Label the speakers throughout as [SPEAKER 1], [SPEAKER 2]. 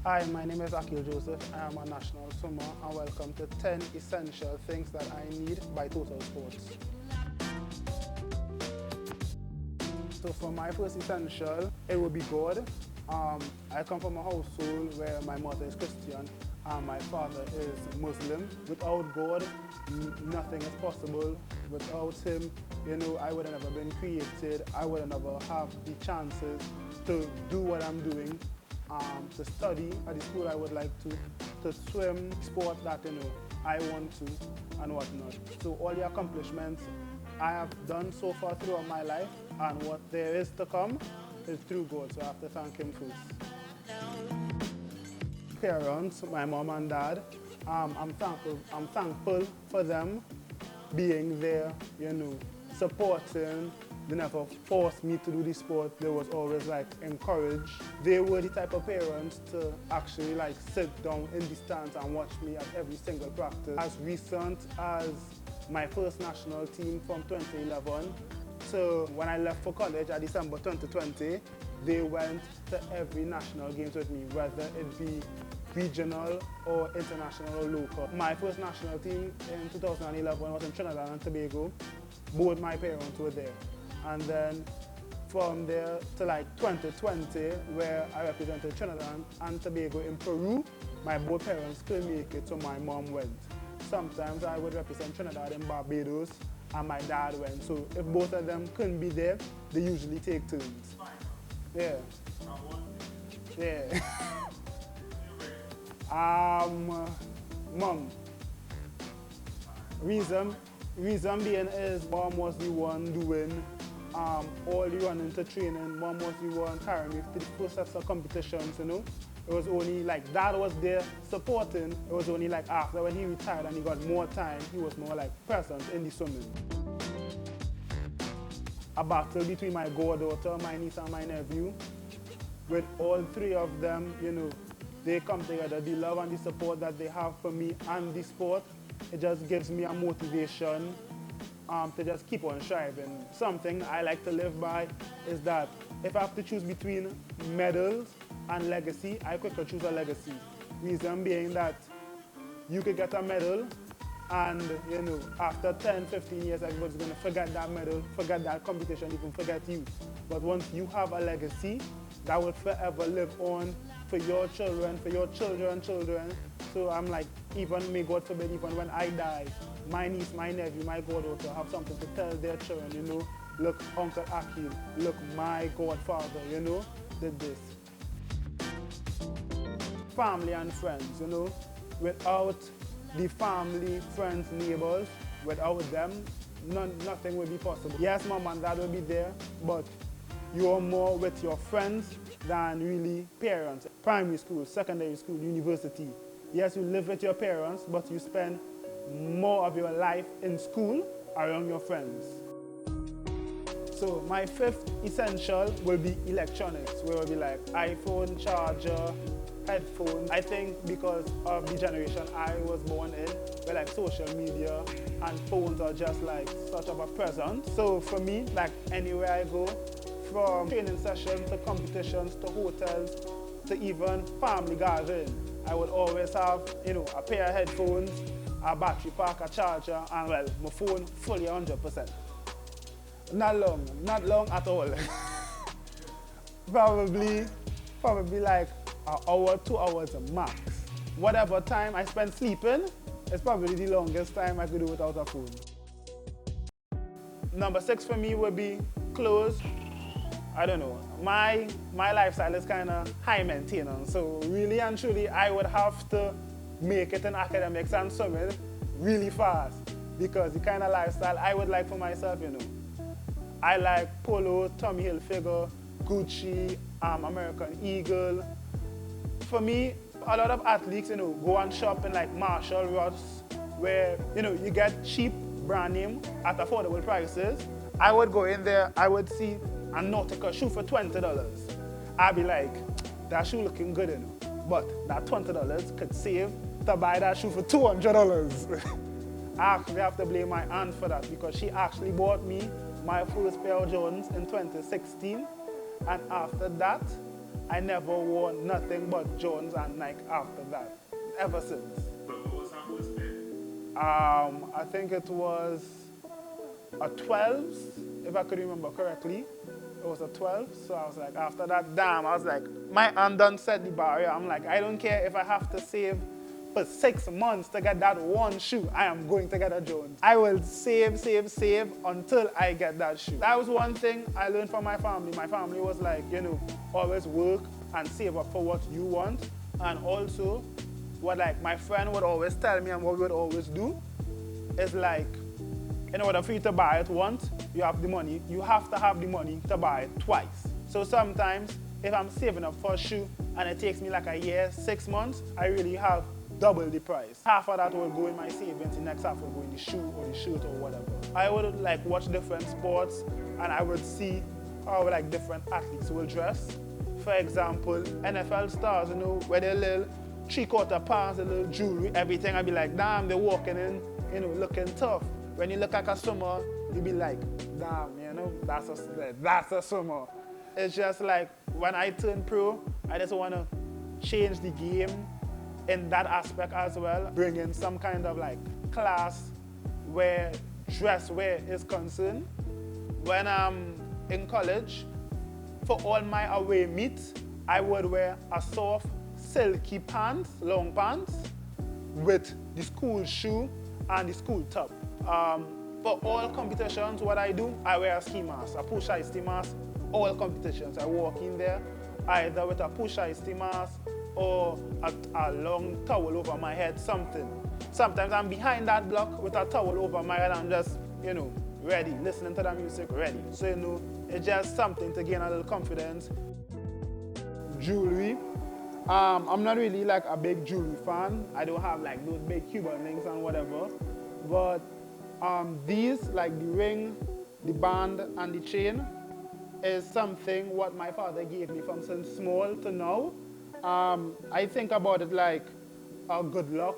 [SPEAKER 1] Hi, my name is Aqueel Joseph. I am a national swimmer and welcome to 10 essential things that I need by Total Sports. So for my first essential, it would be God. I come from a household where my mother is Christian and my father is Muslim. Without God, nothing is possible. Without Him, I would have never been created. I would have never have the chances to do what I'm doing, to study at the school I would like to swim, sport that I want to, and whatnot. So all the accomplishments I have done so far throughout my life and what there is to come is through God, so I have to thank Him first. Parents, my mom and dad, I'm thankful for them being there, supporting. They never forced me to do the sport. They was always encouraged. They were the type of parents to actually sit down in the stands and watch me at every single practice. As recent as my first national team from 2011 to when I left for college at December 2020, they went to every national games with me, whether it be regional or international or local. My first national team in 2011 was in Trinidad and Tobago. Both my parents were there. And then from there to 2020, where I represented Trinidad and Tobago in Peru, my both parents couldn't make it, so my mom went. Sometimes I would represent Trinidad in Barbados, and my dad went. So if both of them couldn't be there, they usually take turns. Yeah. Yeah. Mom. Reason being is mom was the one doing all the running to training. Mom was the one carrying me to the first sets of competitions, It was only dad was there supporting. It was only after when he retired and he got more time, he was more present in the swimming. A battle between my goddaughter, my niece and my nephew. With all three of them, they come together. The love and the support that they have for me and the sport, it just gives me a motivation to just keep on striving. Something I like to live by is that if I have to choose between medals and legacy, I quicker choose a legacy. Reason being that you could get a medal and after 10, 15 years, everybody's gonna forget that medal, forget that competition, even forget you. But once you have a legacy, that will forever live on for your children, for your children. So I'm even, may God forbid, even when I die, my niece, my nephew, my goddaughter have something to tell their children, Look, Uncle Aqeel, look, my godfather, did this. Family and friends, Without the family, friends, neighbors, without them, nothing will be possible. Yes, mom and dad will be there, but you're more with your friends than really parents. Primary school, secondary school, university. Yes, you live with your parents, but you spend more of your life in school around your friends. So my fifth essential will be electronics, where it will be iPhone, charger, headphones. I think because of the generation I was born in, where social media and phones are just such of a presence. So for me, anywhere I go, from training sessions to competitions to hotels to even family gathering, I would always have, a pair of headphones, a battery pack, a charger, and my phone fully 100%. Not long at all. probably an hour, 2 hours max. Whatever time I spend sleeping, it's probably the longest time I could do without a phone. Number 6 for me would be clothes. I don't know, my lifestyle is kind of high maintenance, so really and truly I would have to make it in academics and swimming really fast, because the kind of lifestyle I would like for myself, I like Polo, Tommy Hilfiger, Gucci, American Eagle. For me, a lot of athletes, go and shop in Marshall, Ross, where, you get cheap brand name at affordable prices. I would go in there, I would see a Nautica shoe for $20. I'd be that shoe looking good, but that $20 could save to buy that shoe for $200. I actually have to blame my aunt for that, because she actually bought me my first pair of Jordans in 2016, and after that, I never wore nothing but Jones and Nike after that, ever since.
[SPEAKER 2] But what was that first pair?
[SPEAKER 1] I think it was a 12s, if I could remember correctly. It was a 12, so I was like, after that, damn, I was like, my hand done set the barrier. I'm like, I don't care if I have to save for 6 months to get that one shoe, I am going to get a Jones. I will save until I get that shoe. That was one thing I learned from my family. My family was like, you know, always work and save up for what you want. And also, what like my friend would always tell me and what we would always do is like, in order for you to buy it once, you have the money. You have to have the money to buy it twice. So sometimes, if I'm saving up for a shoe and it takes me like a year, 6 months, I really have double the price. Half of that will go in my savings, the next half will go in the shoe or the shirt or whatever. I would like watch different sports and I would see how like different athletes will dress. For example, NFL stars, you know, with their little 3/4 pants, a little jewelry, everything, I'd be like, damn, they're walking in, you know, looking tough. When you look at a swimmer, you'd be like, damn, you know, that's a swimmer. It's just like, when I turn pro, I just want to change the game in that aspect as well, bring in some kind of like class where dress wear is concerned. When I'm in college, for all my away meets, I would wear a soft, silky pants, long pants, with the school shoe and the school top. For all competitions, what I do, I wear a ski mask, a push ski mask. All competitions, I walk in there either with a push ski mask or a long towel over my head, something. Sometimes I'm behind that block with a towel over my head and just, you know, ready, listening to the music, ready. So, you know, it's just something to gain a little confidence. Jewelry. I'm not really like a big jewelry fan. I don't have like those big Cuban links and whatever. But these, like the ring, the band, and the chain, is something what my father gave me from since small to now. I think about it like a good luck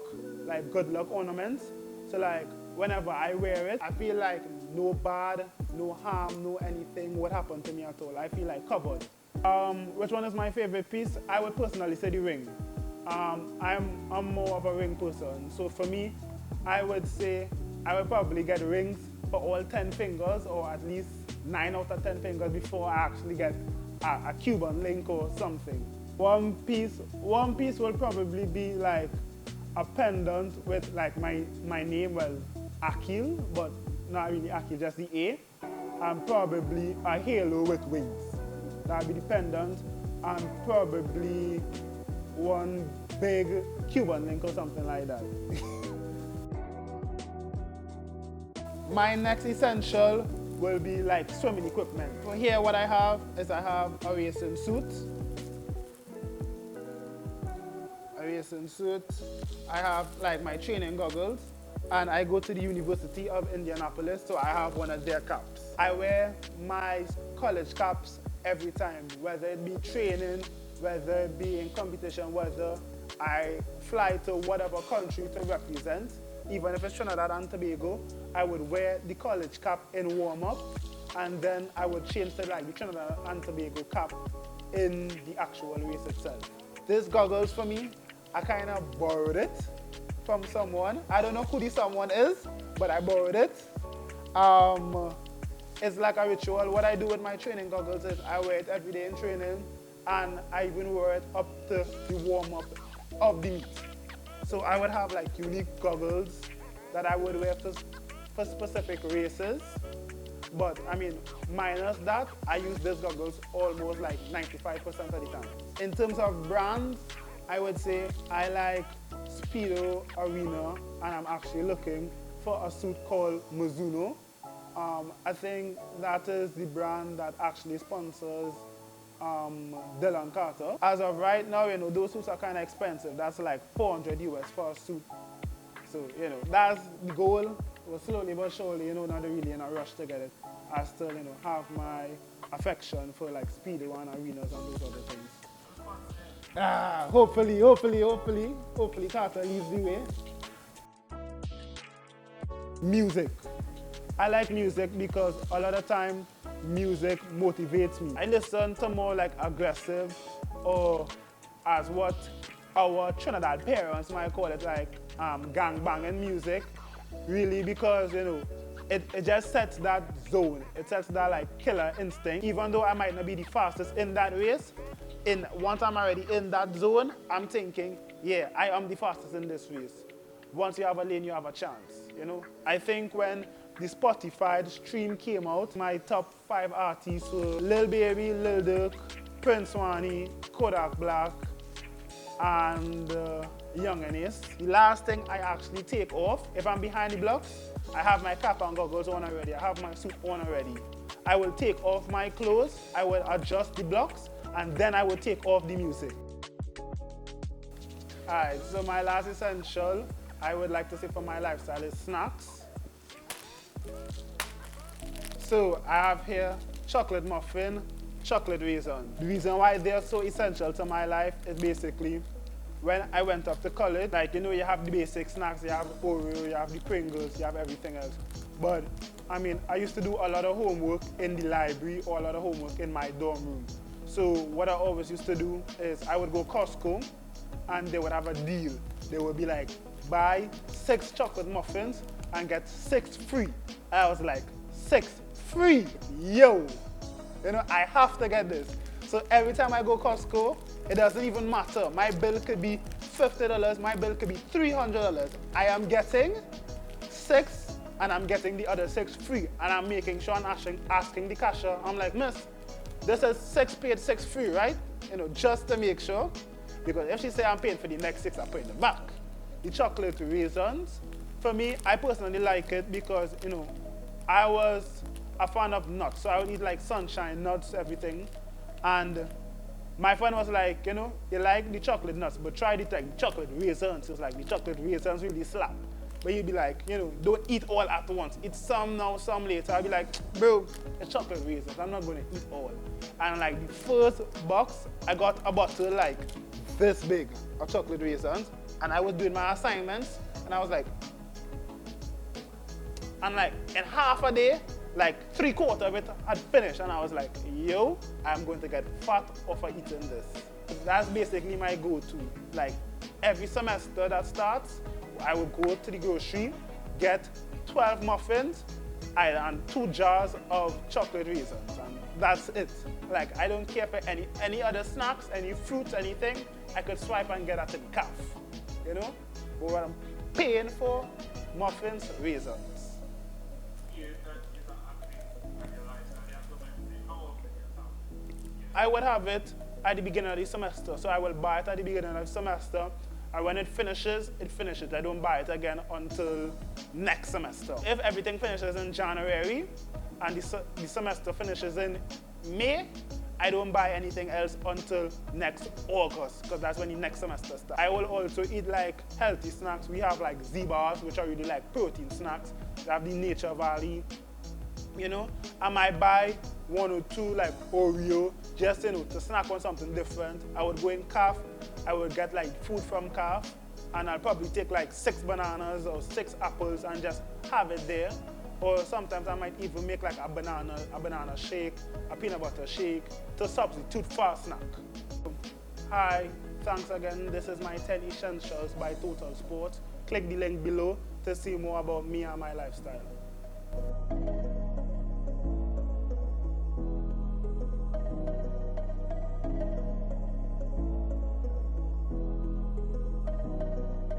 [SPEAKER 1] ornaments. So like whenever I wear it, I feel like no bad, no harm, no anything would happen to me at all. I feel like covered. Which one is my favorite piece? I would personally say the ring. I'm more of a ring person. So for me, I would say I would probably get rings for all 10 fingers or at least 9 out of 10 fingers before I actually get a Cuban link or something. One piece will probably be like a pendant with like my name, well, Aqeel, but not really Aqeel, just the A, and probably a halo with wings. That'd be the pendant, and probably one big Cuban link or something like that. My next essential will be like swimming equipment. So here what I have is I have a racing suit. I have like my training goggles, and I go to the University of Indianapolis, so I have one of their caps. I wear my college caps every time, whether it be training, whether it be in competition, whether I fly to whatever country to represent. Even if it's Trinidad and Tobago, I would wear the college cap in warm-up, and then I would change to like the Trinidad and Tobago cap in the actual race itself. These goggles for me, I kind of borrowed it from someone. I don't know who the someone is, but I borrowed it. It's like a ritual. What I do with my training goggles is I wear it every day in training, and I even wear it up to the warm-up of the meet. So I would have like unique goggles that I would wear for specific races. But I mean, minus that, I use these goggles almost like 95% of the time. In terms of brands, I would say I like Speedo Arena, and I'm actually looking for a suit called Mizuno. I think that is the brand that actually sponsors Dylan Carter. As of right now, you know, those suits are kind of expensive. That's like $400 US for a suit. So, you know, that's the goal. Well, slowly but surely, you know, not really in a rush to get it. I still, you know, have my affection for like Speedo and arenas and those other things. Hopefully Carter leads the way. Music. I like music because a lot of time music motivates me. I listen to more like aggressive or as what our Trinidad parents might call it, like gang banging music, really, because it just sets that zone. It sets that like killer instinct. Even though I might not be the fastest in that race, once I'm already in that zone, I'm thinking, yeah, I am the fastest in this race. Once you have a lane, you have a chance, I think when the Spotify stream came out, my top 5 artists were Lil Baby, Lil Durk, Prince Wani, Kodak Black, and Young Ernest. The last thing I actually take off, if I'm behind the blocks, I have my cap and goggles on already, I have my suit on already. I will take off my clothes, I will adjust the blocks, and then I will take off the music. Alright, so my last essential, I would like to say for my lifestyle is snacks. So I have here chocolate muffin, chocolate raisin. The reason why they're so essential to my life is basically when I went up to college, like you have the basic snacks, you have the Oreo, you have the Pringles, you have everything else. But I mean, I used to do a lot of homework in the library or a lot of homework in my dorm room. So what I always used to do is I would go Costco and they would have a deal. They would be like, buy 6 chocolate muffins and get 6 free. I was like, 6 free? Yo! I have to get this. So every time I go Costco, it doesn't even matter. My bill could be $50, my bill could be $300. I am getting 6 and I'm getting the other 6 free. And I'm making sure I'm asking the cashier, I'm like, miss, this is 6 paid, 6 free, right? Just to make sure. Because if she say I'm paying for the next 6, I put it in the back. The chocolate raisins, for me, I personally like it because, I was a fan of nuts. So I would eat like sunshine, nuts, everything. And my friend was like, you like the chocolate nuts, but try the chocolate raisins. It's like the chocolate raisins really slap. But you'd be like, don't eat all at once. Eat some now, some later. I'd be like, bro, it's chocolate raisins. I'm not going to eat all. And like the first box, I got a bottle like this big of chocolate raisins. And I was doing my assignments, and I was like, in half a day, like 3/4 of it had finished, and I was like, yo, I'm going to get fat off of eating this. That's basically my go-to. Like every semester that starts, I would go to the grocery, get 12 muffins, and 2 jars of chocolate raisins, and that's it. Like I don't care for any other snacks, any fruits, anything. I could swipe and get at the calf. But what I'm paying for, muffins, raisins. I would have it at the beginning of the semester. So I will buy it at the beginning of the semester, and when it finishes, it finishes. I don't buy it again until next semester. If everything finishes in January, and the semester finishes in May, I don't buy anything else until next August, because that's when the next semester starts. I will also eat like healthy snacks. We have like Z-bars, which are really like protein snacks. We have the Nature Valley, I might buy 1 or 2 like Oreo, just to snack on something different. I would go in CAF, I would get like food from CAF, and I'll probably take like 6 bananas or 6 apples and just have it there. Or sometimes I might even make like a banana shake, a peanut butter shake to substitute for a snack. Hi, thanks again. This is my 10 essentials by Total Sport. Click the link below to see more about me and my lifestyle.